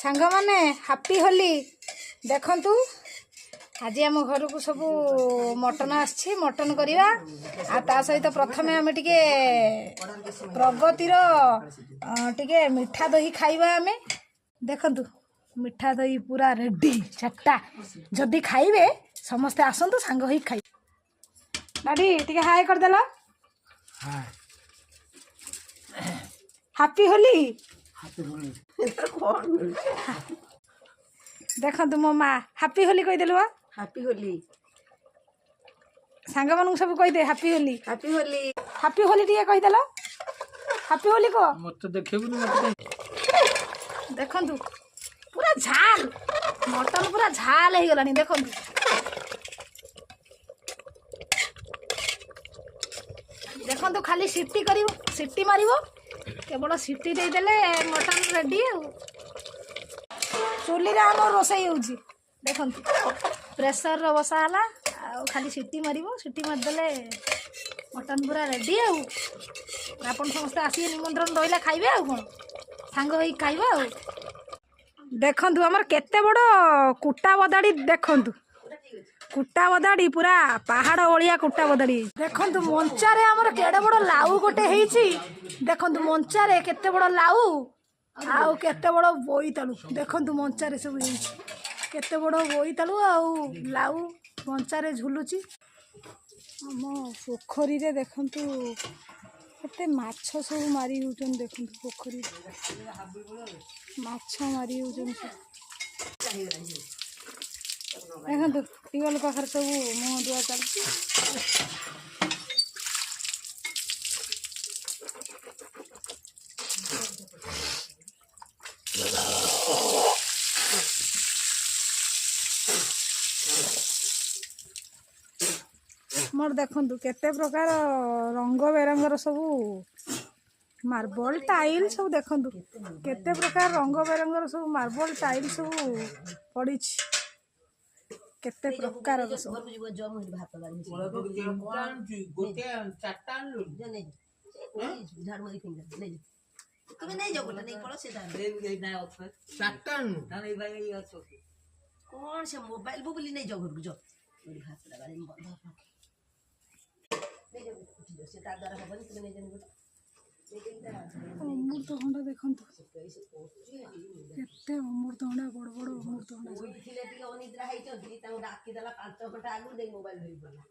सांग माने हापी होली देखंतु आज आम घर को सब मटन आसी मटन करवा ता सहित प्रथम आम टे प्रगतिर टे मिठा दही खाइबा आम देखंतु मिठा दही पूरा रेडी चट्टा जदि खाइबे समस्ते आसतु सांग ही खाइ डाडी टे हाय करदेला हापी होली देखंतु मो माँ हापी होली कहीदेलु हापी होली सांग मानू सब कहीदे happy Holi happy Holi happy Holi टे कहीदेल हापी होली को मत देखेबुनी मत देखंतु पूरा झाल मटन पूरा झाल हो गलानी देखंतु देखंतु खाली सिटी करिवो सिटी मारिवो केवल सिटी दे देले मटन रेडी चुली रे आम रोसई होउची देखंतु प्रेशर रो बसा हला आ खाली सिटी मारिवो सिटी मार देले मटन पूरा रेडी आपन समस्त आसी निमंत्रण रहिला खाइबे आ कोन सांग होई खाइबा आ देखंतु हमर केते बड़ कुटा बदाड़ी देखंतु कुटा बदाड़ी पूरा पहाड़ ओलिया कुटा बदाड़ी देखंतु मंचा रे हमर केडे बड़ लाउ गोटे हेइची देखंतु मंचा रे केते बड़ लाउ आउ केते बड़ बोईतालु देखंतु मंचा रे सब हेइची केते बड़ बोईतालु आउ लाउ मंचा रे झुलुची हम पोखरी रे देखंतु केते माछ सब मारी होचन देखंतु पोखरी माछ मारी होचन देखंतु टिवल पाखर सब मुह दुआ चलती मोर देखंतु केते प्रकार रंग बेरंगर सब मार्बल टाइल सब देखंतु केते प्रकार रंग बेरंगर सब मार्बल टाइल सब पड़ी केते प्रकार सब कौन से मोबाइल बोली नहीं जाओ घर को जाओ मेरी भात लगा दे बंद अमृतभंडा देखंतु केते अमृतभंडा बड़ बड़ अमृतभंडा अनिद्रा है डाकी देला 5 घंटा आगु मोबाइल धरी पड़ा